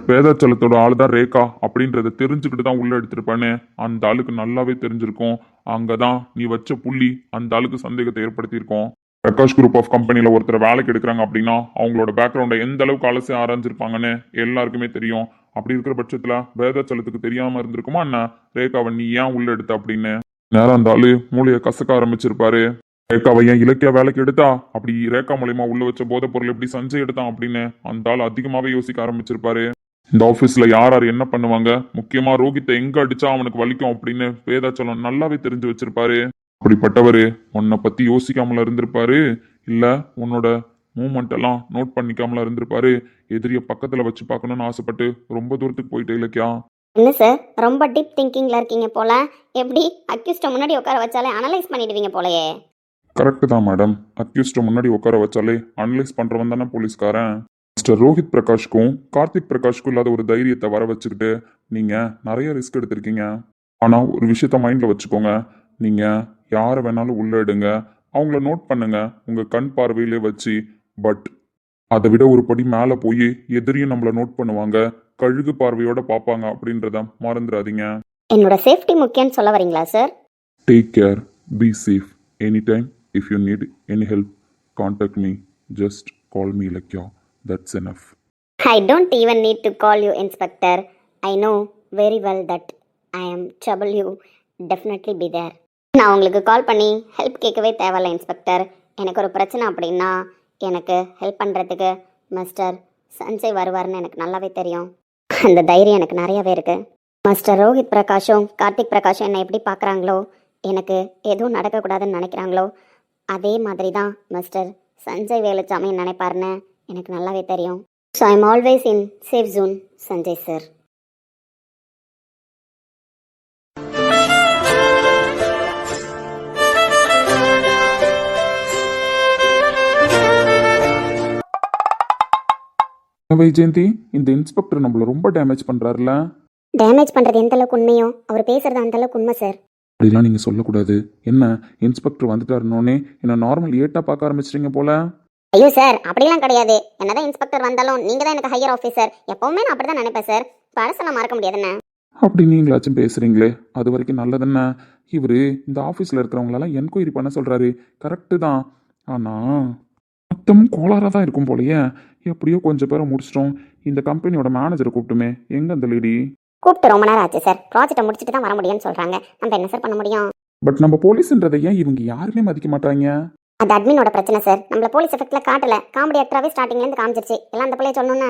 வேதாச்சலத்தோட ஆளு தான் ரேகா அப்படின்றத தெரிஞ்சுக்கிட்டு தான் உள்ள எடுத்திருப்பானே, அந்த ஆளுக்கு நல்லாவே தெரிஞ்சிருக்கும். அங்கதான் நீ வச்ச புள்ளி அந்த ஆளுக்கு சந்தேகத்தை ஏற்படுத்தியிருக்கோம். பிரகாஷ் குரூப் ஆஃப் கம்பெனில ஒருத்தர் வேலைக்கு எடுக்கிறாங்க அப்படின்னா அவங்களோட பேக்ரவுண்டை எந்த அளவுக்கு அலசி ஆராய்ஞ்சிருப்பாங்கன்னு எல்லாருக்குமே தெரியும். அப்படி இருக்கிற பட்சத்துல வேதாச்சலத்துக்கு தெரியாம இருந்திருக்குமா என்ன ரேகாவை நீ ஏன் உள்ள எடுத்த அப்படின்னு? நேரம் அந்த ஆளு மூளையை கசக்க ஆரம்பிச்சிருப்பாரு. ரேகாவை ஏன் இலக்கிய வேலைக்கு எடுத்தா, அப்படி ரேகா மூலியமா உள்ள வச்ச போதை பொருள் எப்படி சஞ்சய் எடுத்தான் அப்படின்னு அந்த ஆள் அதிகமாவே யோசிக்க ஆரம்பிச்சிருப்பாரு. இந்த ஆஃபீஸ்ல யார் யார் என்ன பண்ணுவாங்க, முக்கியமா ரோஹித்தை எங்க அடிச்சா அவனுக்கு வலிக்கும் அப்படின்னு வேதாச்சலம் நல்லாவே தெரிஞ்சு வச்சிருப்பாரு. அப்படிப்பட்டவரு உன்னை பத்தி யோசிக்காமல இருந்திருப்பாரு, இல்ல உன்னோட மூமெண்ட் எல்லாம் நோட் பண்ணிக்காமல இருந்திருப்பாரு. எதிரிய பக்கத்துல வச்சு பார்க்கணும்னு ஆசைப்பட்டு ரொம்ப தூரத்துக்கு போயிட்டு இலக்கியா. என்ன சார், ரொம்ப டீப் திங்கிங்ல இருக்கீங்க போல. எப்படி அக்யூஸ்ட முன்னாடி உட்கார வச்சாலே அனலைஸ் பண்ணிடுவீங்க போலயே. கரெக்டு தான் மேடம், அக்யூஸ்ட முன்னாடி உட்கார வச்சாலே அனலைஸ் பண்றவன் தானே போலீஸ்காரன். மிஸ்டர் ரோஹித் பிரகாஷ்க்கும் கார்த்திக் பிரகாஷ்க்கும் இல்லாத ஒரு தைரியத்தை வர வச்சுக்கிட்டு நீங்க நிறைய ரிஸ்க் எடுத்திருக்கீங்க. ஆனா ஒரு விஷயத்த மைண்ட்ல வச்சுக்கோங்க, நீங்க யாரை வேணாலும் உள்ள எடுங்க, அவங்கள நோட் பண்ணுங்க உங்க கண் பார்வையிலே வச்சு. பட் அதை விட ஒரு படி மேலே போய் எதிரியும் நம்மள நோட் பண்ணுவாங்க, கழுகு பார்வையோட பார்ப்பாங்க அப்படின்றத மறந்துடாதீங்க. என்னோட சேஃப்டி முக்கியம்னு சொல்ல வரீங்களா sir? Take care, be safe, any time if you need any help contact me, just call me Lakya, that's enough. I don't even need to call you Inspector. I know very well that I am trouble you. Definitely be there. நான் உங்களுக்கு கால் பண்ணி help கேட்கவே தேவையில்ல inspector. எனக்கு ஒரு பிரச்சனை அப்படின்னா எனக்கு ஹெல்ப் பண்ணுறதுக்கு மிஸ்டர் சஞ்சய் வருவார்னு எனக்கு நல்லாவே தெரியும். அந்த தைரியம் எனக்கு நிறையவே இருக்குது. மாஸ்டர் ரோஹித் பிரகாஷும் கார்த்திக் பிரகாஷும் என்னை எப்படி பார்க்குறாங்களோ, எனக்கு எதுவும் நடக்கக்கூடாதுன்னு நினைக்கிறாங்களோ, அதே மாதிரி தான் மிஸ்டர் சஞ்சய் வேலுச்சாமி நினைப்பாருன்னு எனக்கு நல்லாவே தெரியும். So I am always in safe zone Sanjay sir. Vaijayanthi, இந்த இன்ஸ்பெக்டர் நம்மள ரொம்ப டேமேஜ் பண்றாருல. டேமேஜ் பண்ணுறது எந்த அளவுக்கு உண்மையோ அவர் பேசுறது அந்த அளவுக்கு உண்மை சார். அப்படிலாம் நீங்க சொல்லக்கூடாது. என்ன இன்ஸ்பெக்டர் வந்துட்டாருனோடனே என்ன நார்மல் ஏட்டா பார்க்க ஆரம்பிச்சிட்டீங்க போல. ஐயோ சார், அப்படிலாம் கிடையாது. என்னதான் இன்ஸ்பெக்டர் வந்தாலும் நீங்கள் தான் எனக்கு ஹையர் ஆஃபீஸர். எப்பவுமே நான் அப்படி தான் நினைப்பேன் சார். பழசெல்லாம் மறக்க முடியாதுண்ணே. அப்படி நீங்களாச்சும் பேசுறீங்களே, அது வரைக்கும் நல்லதுன்னு. இவரு இந்த ஆஃபீஸில் இருக்கிறவங்களெல்லாம் என்கொயரி பண்ண சொல்றாரு. கரெக்டு தான். ஆனால் மொத்தமும் கோளாறாக தான் இருக்கும் போலயே. எப்படியோ கொஞ்சம் பேரை முடிச்சிட்டோம். இந்த கம்பெனியோட மேனேஜரை கூப்பிட்டுமே, எங்க அந்த லேடி? கூப்பிட்டு ரொம்ப நேரம் ஆச்சு சார். ப்ராஜெக்டை முடிச்சுட்டு தான் வர முடியும்னு சொல்கிறாங்க. நம்ம என்ன சார் பண்ண முடியும்? பட் நம்ம போலீஸ்ன்றதை ஏன் இவங்க யாருமே மதிக்க மாட்டாங்க? அது அட்மினோட பிரச்சனை சார். நம்மள போலீஸ் எஃபெக்ட்ல காட்டல. காமெடி ஆக்டராகவே ஸ்டார்டிங்லேருந்து காமிச்சிருச்சு. எல்லாம் அந்த பிள்ளைய சொன்னோன்னா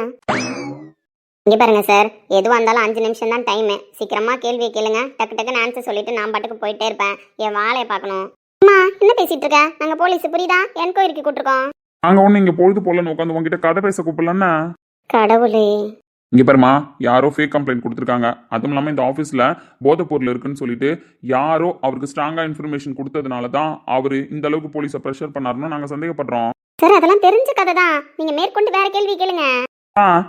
இங்கே பாருங்க சார், எதுவாக இருந்தாலும் 5 நிமிஷம் தான் டைமு. சீக்கிரமாக கேள்வியை கேளுங்க. டக்கு டக்குன்னு ஆன்சர் சொல்லிட்டு நான் பாட்டுக்கு போயிட்டே இருப்பேன். என் வேலையை பார்க்கணும். அம்மா என்ன பேசிட்டு இருக்க? நாங்கள் போலீஸ் புரியுதா? என்கொயரிக்கு கூப்பிட்டுருக்கோம். நாங்கள் ஒன்று இங்கே பொழுது போலன்னு உட்காந்து உங்ககிட்ட கதை பேச கூப்பிடலன்னா. கடவுளே, இங்கே பாருமா, யாரோ ஃபேக் கம்ப்ளைண்ட் கொடுத்துருக்காங்க. அதுவும் இல்லாமல் இந்த ஆஃபீஸில் போதைப் பொருள் இருக்குன்னு சொல்லிட்டு யாரோ அவருக்கு ஸ்ட்ராங்காக இன்ஃபர்மேஷன் கொடுத்ததுனால தான் அவர் இந்த அளவுக்கு போலீஸை ப்ரெஷர் பண்ணாருன்னு நாங்கள் சந்தேகப்படுறோம். சார் அதெல்லாம் தெரிஞ்ச கதை தான். நீங்கள் மேற்கொண்டு வேற கேள்வி கேளுங்க.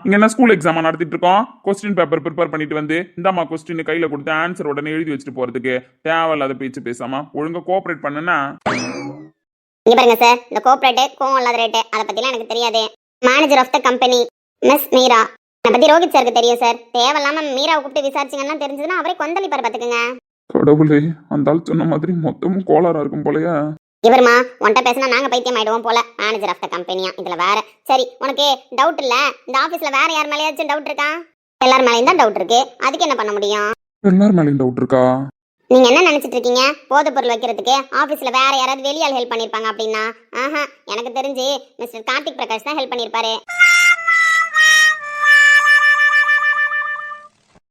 இங்க என்ன ஸ்கூல் எக்ஸாமா நடத்திட்டு இருக்கோம்? கொஸ்டின் பேப்பர் ப்ரிப்பேர் பண்ணிட்டு வந்து இந்தாமா கொஸ்டின் கையில கொடுத்து ஆன்சர் உடனே எழுதி வச்சுட்டு போறதுக்கு தேவையில்லாத பேச்சு பேசாம ஒழுங்கா கோஆபரேட் பண்ணுனா. இங்க பாருங்க சார், இந்த கோஆபரேட் கோவம் இல்லாத ரேட் அதை பத்திலாம் எனக்கு தெரியாது. Manager of the company miss Meera, அதை பத்தி ரோஹித் சாருக்கு தெரியும் சார். தேவையில்லாம மீராவை கூப்பிட்டு விசாரிச்சிங்கன்னா தெரிஞ்சதுன்னா அவரே கொந்தளிப்பார் பாத்துக்குங்க. கடவுளே, அந்த ஆள் சொன்ன மாதிரி மொத்தமும் கோளாரா இருக்கும் போலயா. இவருமா உன்ட்ட பேசினா நாங்க பைத்தியம் ஆயிடுவோம் போல. மேனேஜர் ஆஃப் த கம்பெனியா இதுல வேற. சரி, உனக்கு டவுட் இல்ல? இந்த ஆபீஸ்ல வேற யார் மேலேயாச்சும் டவுட் இருக்கா? எல்லார் மேலேயும் தான் டவுட் இருக்கு. அதுக்கு என்ன பண்ண முடியும்? எல்லார் மேலேயும் டவுட் இருக்கா? நீங்க என்ன நினைச்சிட்டு இருக்கீங்க? போதை பொருள் வைக்கிறதுக்கு ஆபீஸ்ல வேற யாராவது வெளியால் ஹெல்ப் பண்ணிருப்பாங்க அப்படின்னா? ஆஹா, எனக்கு தெரிஞ்சு மிஸ்டர் கார்த்திக் பிரகாஷ் தான் ஹெல்ப் பண்ணிருப்பாரு.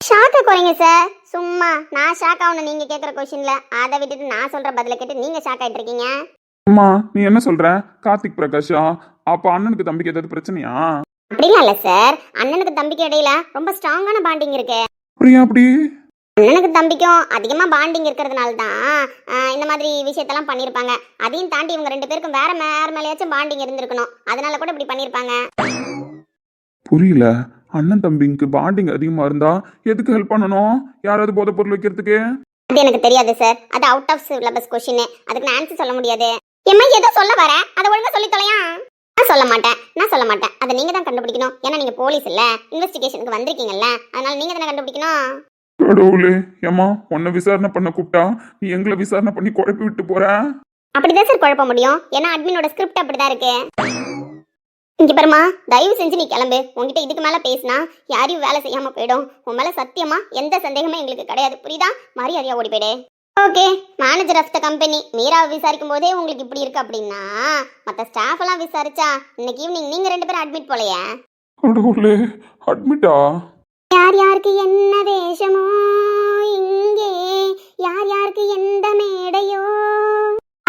ஷாக்கா குறைங்க சார். சும்மா நான் ஷாக் ஆகணும் நீங்க கேட்குற கொஸ்டின்ல. அதை விட்டுட்டு நான் சொல்ற பதில கேட்டு நீங்க ஷாக் ஆயிட்டு இருக்கீங்க. அம்மா, நீ என்ன சொல்ற? கார்த்திக் பிரகாஷா? அப்ப அண்ணனுக்கு தம்பிக்கு ஏதாவது பிரச்சனையா? அப்படிலாம் இல்ல சார். அண்ணனுக்கு தம்பிக்கு இடையில ரொம்ப ஸ்ட்ராங்கான பாண்டிங் இருக்கு. அப்படியா? அப்படி அண்ணனுக்கு தம்பிக்கும் அதிகமா பாண்டிங் இருக்கிறதுனால தான் இந்த மாதிரி விஷயத்தெல்லாம் பண்ணிருப்பாங்க. அதையும் தாண்டி இவங்க 2 பேருக்கும் வேற மேலேயாச்சும் பாண்டிங் இருந்திருக்கணும். அதனால கூட இப்படி பண்ணிருப்பாங்க. புரியல. அண்ணன் தம்பிக்கு பாண்டிங் அதிகமா இருந்தா எதுக்கு ஹெல்ப் பண்ணணும்? யாராவது போதை பொருள் வைக்கிறதுக்கு? அது எனக்கு தெரியாது சார். அது அவுட் ஆஃப் சிலபஸ் கொஸ்டின். அதுக்கு நான் ஆன்சர் சொல்ல முடியாது. ஏம்மா ஏதோ சொல்ல வர, அதை ஒழுங்கா சொல்லி தொலையா. நான் சொல்ல மாட்டேன். அதை நீங்க தான் கண்டுபிடிக்கணும். ஏன்னா நீங்க போலீஸ் இல்ல, இன்வெஸ்டிகேஷனுக்கு வந்திருக்கீங்கல்ல, அதனால நீங்க தானே கண்டுபிடிக்கணும். கடவுளே, ஏமா உன்னை விசாரணை பண்ண கூப்பிட்டா நீ எங்களை விசாரணை பண்ணி குழப்பி விட்டு போற. அப்படிதான் சார் குழப்ப முடியும். ஏன்னா அட்மினோட ஸ்கிரிப்ட் அப்படிதான் இருக்கு. இங்க பாருமா, தயவு செஞ்சு நீ கிளம்பு. உங்ககிட்ட இதுக்கு மேல பேசினா யாரையும் வேலை செய்யாம போயிடும். உன் மேல சத்தியமா எந்த சந்தேகமே எங்களுக்கு கிடையாது, புரியுதா? மரியாதையா ஓடி போயிடு. Okay, manager of the company மீராவை விசாரிக்கும் போதே உங்களுக்கு இப்படி இருக்கு அப்படின்னா மற்ற ஸ்டாஃப் எல்லாம் விசாரிச்சா இன்னைக்கு ஈவினிங் நீங்க 2 பேரும் அட்மிட் போலையே. கடவுளே, அட்மிட்டா? யார் யாருக்கு என்ன வேஷமோ இங்கே, யார் யாருக்கு எந்த மேடையோ,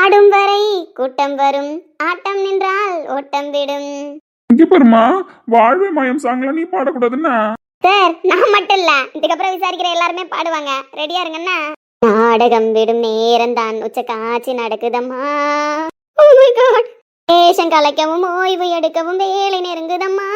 ஆடும் வரை கூட்டம் வரும், ஆட்டம் நின்றால் ஓட்டம் விடும். இங்க பாருமா, வாழ்வே மயம் சாங்ல நீ பாடக்கூடாதுன்னா. சார் நான் மட்டும் இல்ல, இதுக்கப்புறம் விசாரிக்கிற எல்லாருமே பாடுவாங்க. ரெடியா இருங்கண்ணா. நாடகம் விடும் நேரம் தான் உச்ச காட்சி நடக்குதம்மா. Oh my God. வேஷம் கலைக்கவும் ஓய்வு எடுக்கவும் வேலை நெருங்குதம்மா.